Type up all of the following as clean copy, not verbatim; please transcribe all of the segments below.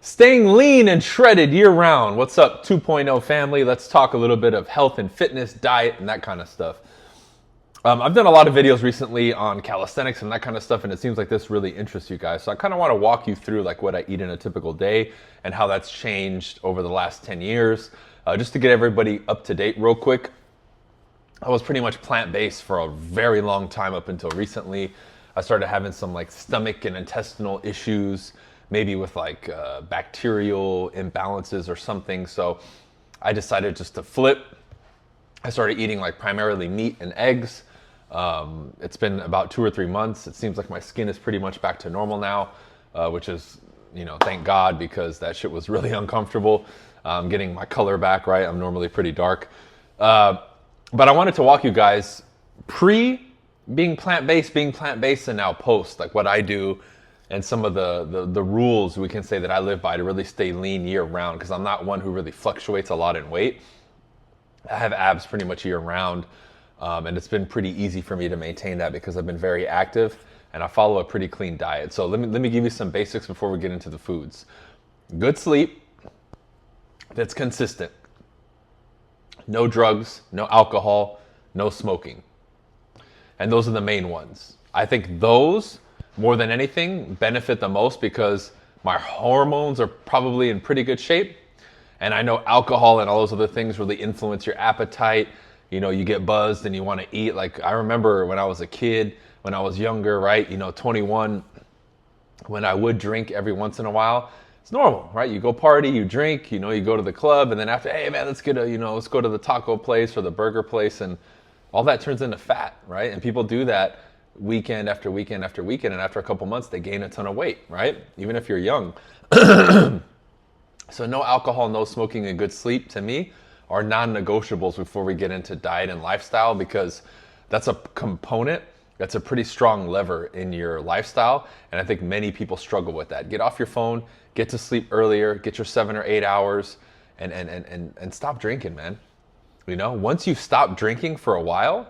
Staying lean and shredded year round. What's up, 2.0 family? Let's talk a little bit of health and fitness, diet, and that kind of stuff. I've done a lot of videos recently on calisthenics and that kind of stuff, and it seems like this really interests you guys. So I kind of want to walk you through like what I eat in a typical day and how that's changed over the last 10 years. Just to get everybody up to date real quick, I was pretty much plant-based for a very long time up until recently. I started having some like stomach and intestinal issues, maybe with like bacterial imbalances or something. So I decided just to flip. I started eating like primarily meat and eggs. It's been about 2 or 3 months. It seems like my skin is pretty much back to normal now, which is, thank God, because that shit was really uncomfortable. I'm getting my color back, right? I'm normally pretty dark. But I wanted to walk you guys pre being plant-based, and now post, like what I do and some of the rules we can say that I live by to really stay lean year round, because I'm not one who really fluctuates a lot in weight. I have abs pretty much year round, and it's been pretty easy for me to maintain that because I've been very active and I follow a pretty clean diet. So let me give you some basics before we get into the foods. Good sleep that's consistent. No drugs, no alcohol, no smoking. And those are the main ones. I think those, more than anything, benefit the most because my hormones are probably in pretty good shape. And I know alcohol and all those other things really influence your appetite. You get buzzed and you want to eat. Like I remember when I was a kid, when I was younger, right? 21, when I would drink every once in a while, it's normal, right? You go party, you drink, you go to the club, and then after, hey man, let's go to the taco place or the burger place, and all that turns into fat, right? And people do that weekend after weekend after weekend, and after a couple months, they gain a ton of weight, right? Even if you're young. So no alcohol, no smoking, and good sleep, to me, are non-negotiables before we get into diet and lifestyle, because that's a component, that's a pretty strong lever in your lifestyle, and I think many people struggle with that. Get off your phone, get to sleep earlier, get your 7 or 8 hours, and stop drinking, man. Once you've stopped drinking for a while,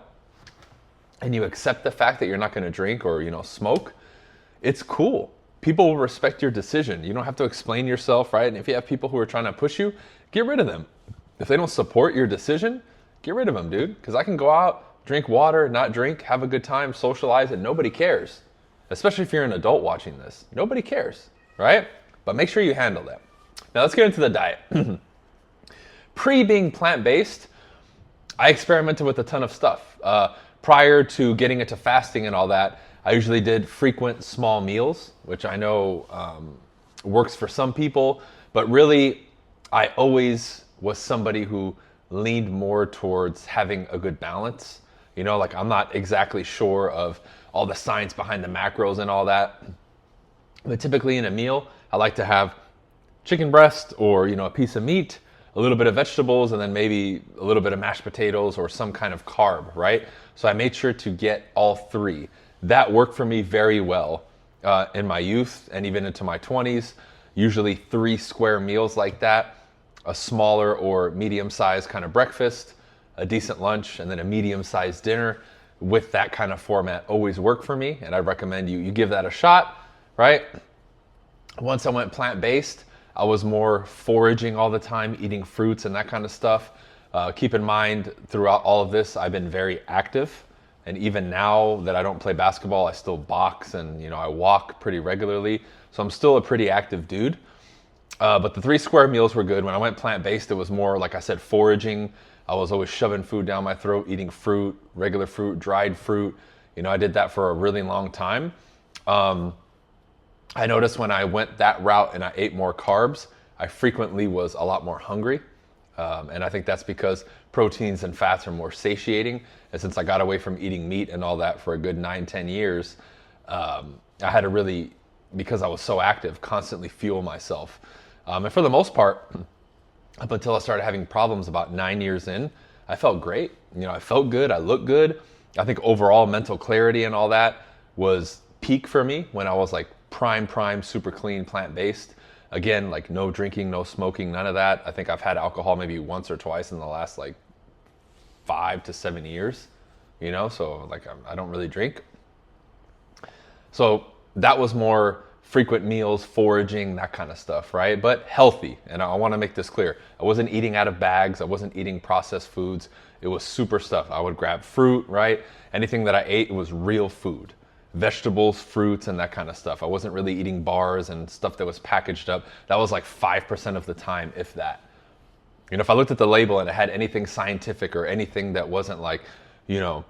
and you accept the fact that you're not going to drink or smoke, it's cool. People will respect your decision. You don't have to explain yourself, right? And if you have people who are trying to push you, get rid of them. If they don't support your decision, get rid of them, dude. Because I can go out, drink water, not drink, have a good time, socialize, and nobody cares. Especially if you're an adult watching this. Nobody cares, right? But make sure you handle that. Now let's get into the diet. Pre being plant-based, I experimented with a ton of stuff. Prior to getting into fasting and all that, I usually did frequent small meals, which I know works for some people, but really I always was somebody who leaned more towards having a good balance. Like I'm not exactly sure of all the science behind the macros and all that, but typically in a meal, I like to have chicken breast or, a piece of meat, a little bit of vegetables, and then maybe a little bit of mashed potatoes or some kind of carb, right? So I made sure to get all three. That worked for me very well in my youth and even into my 20s. Usually 3 square meals like that, a smaller or medium-sized kind of breakfast, a decent lunch, and then a medium-sized dinner with that kind of format always worked for me, and I recommend you give that a shot, right? Once I went plant-based, I was more foraging all the time, eating fruits and that kind of stuff. Keep in mind, throughout all of this, I've been very active. And even now that I don't play basketball, I still box and, I walk pretty regularly. So I'm still a pretty active dude. But the 3 square meals were good. When I went plant-based, it was more, like I said, foraging. I was always shoving food down my throat, eating fruit, regular fruit, dried fruit. I did that for a really long time. I noticed when I went that route and I ate more carbs, I frequently was a lot more hungry. And I think that's because proteins and fats are more satiating. And since I got away from eating meat and all that for a good 9-10 years, I had to really, because I was so active, constantly fuel myself. And for the most part, up until I started having problems about 9 years in, I felt great. I felt good. I looked good. I think overall mental clarity and all that was peak for me when I was like prime, super clean, plant-based. Again, like no drinking, no smoking, none of that. I think I've had alcohol maybe once or twice in the last like 5 to 7 years, so like I don't really drink. So that was more frequent meals, foraging, that kind of stuff, right? But healthy. And I want to make this clear. I wasn't eating out of bags. I wasn't eating processed foods. It was super stuff. I would grab fruit, right? Anything that I ate was real food. Vegetables, fruits, and that kind of stuff. I wasn't really eating bars and stuff that was packaged up. That was like 5% of the time, if that. You know, if I looked at the label and it had anything scientific or anything that wasn't like, you know,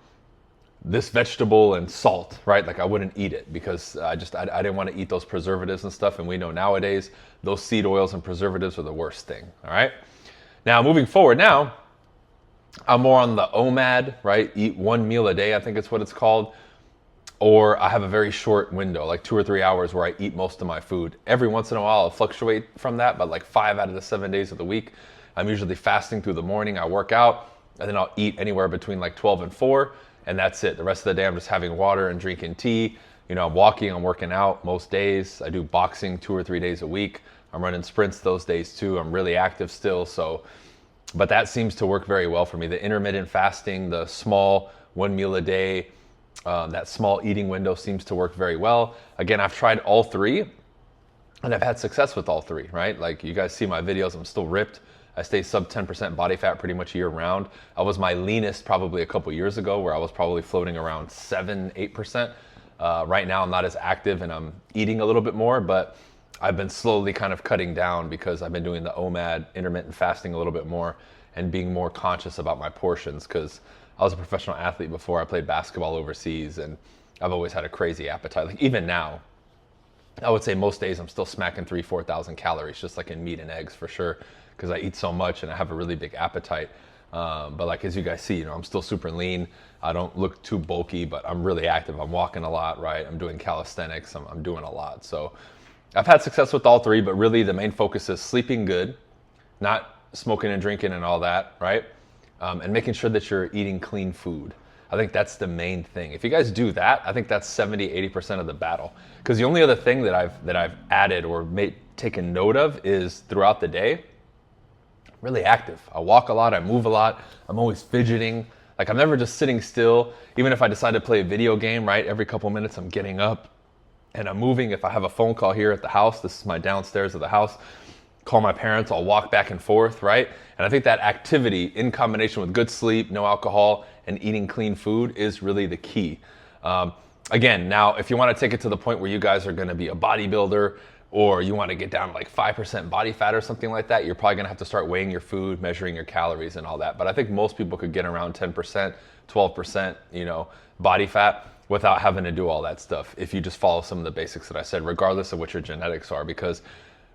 this vegetable and salt, right? Like I wouldn't eat it because I didn't want to eat those preservatives and stuff. And we know nowadays those seed oils and preservatives are the worst thing. All right. Now moving forward, now I'm more on the OMAD, right? Eat one meal a day, I think it's what it's called. Or I have a very short window, like 2 or 3 hours where I eat most of my food. Every once in a while I'll fluctuate from that, but like 5 out of the 7 days of the week, I'm usually fasting through the morning. I work out and then I'll eat anywhere between like 12 and 4. And that's it. The rest of the day I'm just having water and drinking tea. You know, I'm walking, I'm working out most days. I do boxing 2 or 3 days a week. I'm running sprints those days too. I'm really active still. So, but that seems to work very well for me. The intermittent fasting, the small 1 meal a day, that small eating window seems to work very well. Again, I've tried all 3 and I've had success with all 3, right? Like you guys see my videos, I'm still ripped. I stay sub 10% body fat pretty much year round. I was my leanest probably a couple years ago where I was probably floating around 7-8%. Right now I'm not as active and I'm eating a little bit more, but I've been slowly kind of cutting down because I've been doing the OMAD, intermittent fasting a little bit more and being more conscious about my portions because I was a professional athlete before. I played basketball overseas and I've always had a crazy appetite. Like even now, I would say most days I'm still smacking 3,000-4,000 calories, just like in meat and eggs for sure, because I eat so much and I have a really big appetite. But like as you guys see, you know, I'm still super lean. I don't look too bulky, but I'm really active. I'm walking a lot, right? I'm doing calisthenics. I'm doing a lot. So I've had success with all 3, but really the main focus is sleeping good, not smoking and drinking and all that, right? And making sure that you're eating clean food. I think that's the main thing. If you guys do that, I think that's 70-80% of the battle. Because the only other thing that I've added or taken note of is throughout the day, I'm really active. I walk a lot, I move a lot, I'm always fidgeting. Like I'm never just sitting still. Even if I decide to play a video game, right? Every couple minutes I'm getting up and I'm moving. If I have a phone call here at the house, this is my downstairs of the house, call my parents, I'll walk back and forth, right? And I think that activity in combination with good sleep, no alcohol, and eating clean food is really the key. Again, now, if you want to take it to the point where you guys are going to be a bodybuilder or you want to get down to like 5% body fat or something like that, you're probably going to have to start weighing your food, measuring your calories and all that. But I think most people could get around 10%, 12%, you know, body fat without having to do all that stuff if you just follow some of the basics that I said, regardless of what your genetics are. Because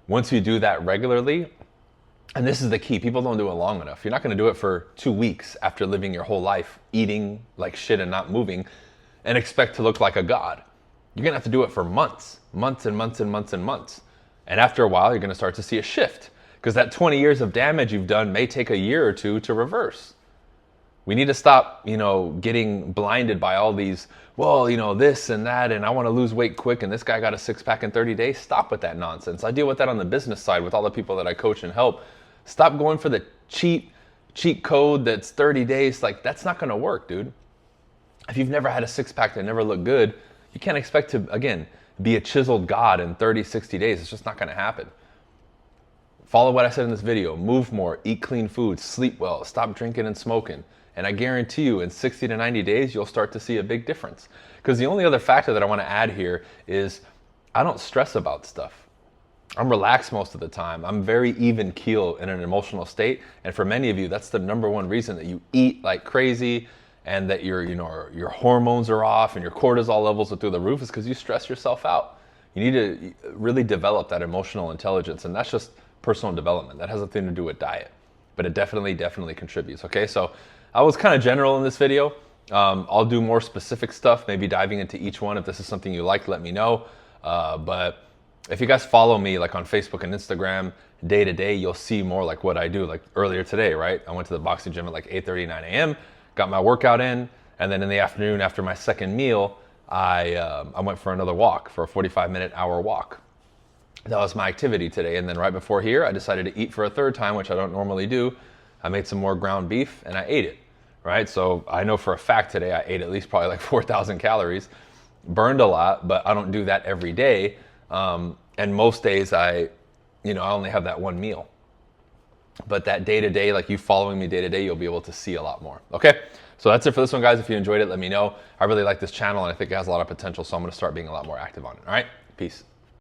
once you do that regularly, and this is the key, people don't do it long enough. You're not going to do it for 2 weeks after living your whole life eating like shit and not moving and expect to look like a god. You're going to have to do it for months and months and months and months. And after a while, you're going to start to see a shift because that 20 years of damage you've done may take a year or 2 to reverse. We need to stop, you know, getting blinded by all these, well, you know, this and that, and I want to lose weight quick, and this guy got a 6-pack in 30 days. Stop with that nonsense. I deal with that on the business side with all the people that I coach and help. Stop going for the cheat code that's 30 days. Like, that's not going to work, dude. If you've never had a 6-pack that never looked good, you can't expect to, again, be a chiseled god in 30, 60 days. It's just not going to happen. Follow what I said in this video. Move more, eat clean food, sleep well, stop drinking and smoking. And I guarantee you in 60 to 90 days, you'll start to see a big difference. Because the only other factor that I want to add here is I don't stress about stuff. I'm relaxed most of the time. I'm very even keel in an emotional state. And for many of you, that's the number one reason that you eat like crazy and that your hormones are off and your cortisol levels are through the roof is because you stress yourself out. You need to really develop that emotional intelligence. And that's just personal development. That has nothing to do with diet. But it definitely contributes. Okay, so I was kind of general in this video. I'll do more specific stuff, maybe diving into each one. If this is something you like, let me know. But if you guys follow me like on Facebook and Instagram day to day, you'll see more like what I do. Like earlier today, right? I went to the boxing gym at like 8:30, 9 a.m., got my workout in, and then in the afternoon after my second meal, I went for another walk, for a 45-minute hour walk. That was my activity today. And then right before here, I decided to eat for a third time, which I don't normally do. I made some more ground beef and I ate it, right? So I know for a fact today I ate at least probably like 4,000 calories, burned a lot, but I don't do that every day. And most days I only have that one meal. But that day to day, like you following me day to day, you'll be able to see a lot more. Okay, so that's it for this one, guys. If you enjoyed it, let me know. I really like this channel and I think it has a lot of potential, so I'm going to start being a lot more active on it. All right, peace.